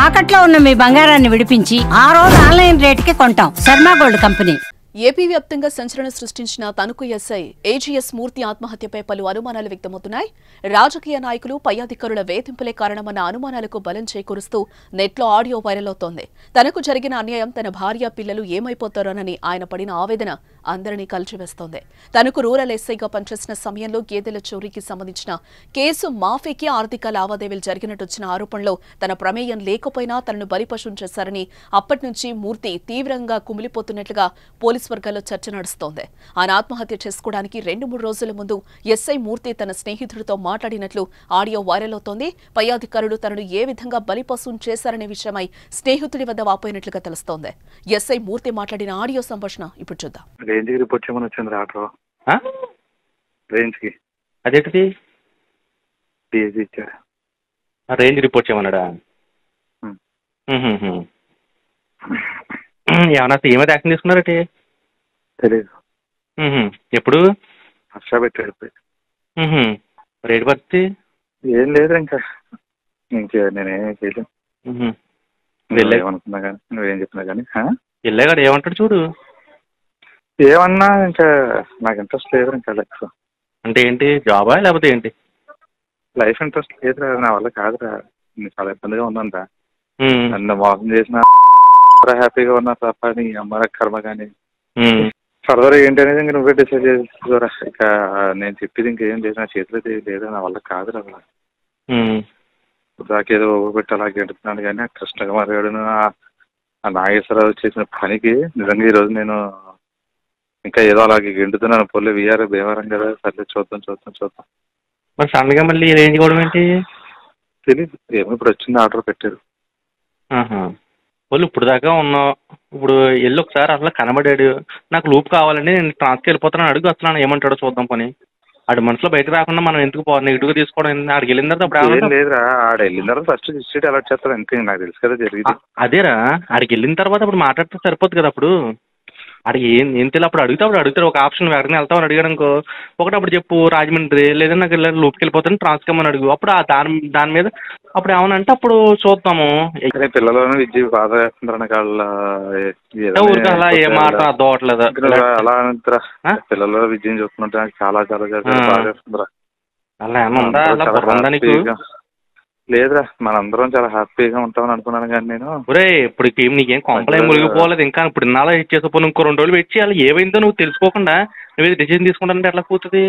తాకట్లో ఉన్న మీ బంగారాన్ని విడిపించి ఆ రోజు ఆన్లైన్ రేటుకి కొంటాం. Sharma gold company. ఏపీ వ్యాప్తంగా సంచలనం సృష్టించిన తణుకు ఎస్ఐ ఏజీఎస్ మూర్తి ఆత్మహత్యపై పలు అనుమానాలు వ్యక్తమవుతున్నాయి. రాజకీయ నాయకులు పై అధికారుల వేధింపులే కారణమన్న అనుమానాలకు బలం చేకూరుస్తూ నెట్లో ఆడియో వైరల్ అవుతోంది. తనకు జరిగిన అన్యాయం, తన భార్య పిల్లలు ఏమైపోతారోనని ఆయన పడిన ఆవేదన అందరినీ కలిచివేస్తోంది. తనకు రూరల్ ఎస్ఐగా పనిచేసిన సమయంలో గేదెల చోరీకి సంబంధించిన కేసు మాఫీకి ఆర్థిక లావాదేవీలు జరిగినట్టు వచ్చిన ఆరోపణలో తన ప్రమేయం లేకపోయినా తనను బలిపశం చేశారని అప్పటి నుంచి మూర్తి తీవ్రంగా కుమిలిపోతున్నట్లుగా పోలీసు వర్గాల్లో చర్చ నడుస్తోంది. ఆయన ఆత్మహత్య చేసుకోవడానికి 2-3 రోజుల ముందు ఎస్ఐ మూర్తి తన స్నేహితుడితో మాట్లాడినట్లు ఆడియో వైరల్ అవుతోంది. పై అధికారులు తనను ఏ విధంగా బలిపశం చేశారనే విషయమై స్నేహితుడి వద్ద వాపోయినట్లుగా తెలుస్తోంది. ఎస్ఐ మూర్తి మాట్లాడిన ఆడియో సంభాషణ ఇప్పుడు చూద్దాం. రేంజ్కి రిపోర్ట్ చేయమని వచ్చింది ఆటో రేంజ్కి. అదేంటిది? డిఎస్సి ఇచ్చారు. రేంజ్ రిపోర్ట్ చేయమన్నాడా? ఏమన్నా ఏమైతే యాక్షన్ తీసుకున్నారటి తెలీదు. ఎప్పుడు హర్ష పెట్టాడు. రేటు పడితే ఏం లేదు, ఇంకా నేనేం చేయలేను. ఏమనుకున్నా కానీ నువ్వేం చెప్పినా కానీ వెళ్ళాగాడు ఏమంటాడు చూడు. ఏమన్నా ఇంకా నాకు ఇంట్రెస్ట్ లేదు. ఇంకా లైఫ్ అంటే ఏంటి, జాబా లేకపోతే ఏంటి? లైఫ్ ఇంట్రెస్ట్ లేదురా, నా వల్ల కాదురా. చాలా ఇబ్బందిగా ఉందంట. నన్ను మోసం చేసిన హ్యాపీగా ఉన్నా తప్ప నీ అమ్మ కర్మ. కానీ ఫర్దర్ ఏంటి అనేది ఇంకా నువ్వే డిసైడ్ చేసుకోరా. ఇక నేను చెప్పేది ఇంకేం లేదు, నా చేతిలో లేదు, నా వల్ల కాదురా. దాకేదో పెట్టి అలా గెంటుతున్నాను కానీ కృష్ణగా మరిగాడు ఆ నాగేశ్వరరావు చేసిన పనికి నిజంగా ఈరోజు నేను ఇంకా ఏదో అలాగే గెంటుతున్నాను. పొల్లి వీఆర్ భీమవరం కదా, సర్లే చూద్దాం. మరి సడన్ గా మళ్ళీ రేంజ్ కూడా ఏంటి తెలీదు. ఏమో ఇప్పుడు వచ్చింది, ఆర్డర్ పెట్టారు. వాళ్ళు ఇప్పుడు దాకా ఉన్నావు, ఇప్పుడు వెళ్ళి ఒకసారి అసలు కనబడాడు. నాకు లూప్ కావాలండి, నేను ట్రాన్స్కి వెళ్ళిపోతున్నాను, అడుగు వస్తున్నాను, ఏమంటాడో చూద్దాం. పని ఆడి మనసులో బయటకు రాకుండా మనం ఎందుకు నెగిటివ్గా తీసుకోవడం? ఆడికి వెళ్ళిన తర్వాత అప్పుడు లేదురా, ఆడ వెళ్ళిన తర్వాత ఫస్ట్ డిస్ట్రిక్ట్ అలర్ట్ చేస్తారు అంతే. నాకు తెలుసు కదా జరిగింది. అదేరా, ఆడికి వెళ్ళిన తర్వాత అప్పుడు మాట్లాడితే సరిపోద్ది కదా. అప్పుడు ఆడికి ఏం తెలియదు. అప్పుడు అడుగుతాడు ఒక ఆప్షన్ ఎక్కడికి వెళ్తామని అడిగాడు అనుకో, ఒకటి అప్పుడు చెప్పు రాజమండ్రి, లేదా నాకు లూప్కి వెళ్ళిపోతాను ట్రాన్స్కమ్మని అడుగు. అప్పుడు దాని మీద అప్పుడు ఏమనంటే అప్పుడు చూద్దాము. పిల్లలను విద్య బాధ వేస్తుంటారు ఊరికి అలా ఏ మాట అర్థం అవట్లేదు. అలా పిల్లలు విద్యను చూస్తుంటే చాలా బాధ వేస్తుందిరా. అలా ఏమన్నా ఉందా? లేదురా, మనందరం చాలా హ్యాపీగా ఉంటామని అనుకున్నాను. కానీ నేను ఇప్పుడు నీకేం కొంపలేం మునిగిపోలేదు. ఇంకా ఇప్పుడు ఇన్నాళ్ళ ఇచ్చేసిపోను, ఇంకో 2 రోజులు పెట్టి అలా ఏమైందో నువ్వు తెలుసుకోకుండా నువ్వు డిసిజన్ తీసుకుంటానంటే ఎట్లా కూతుంది?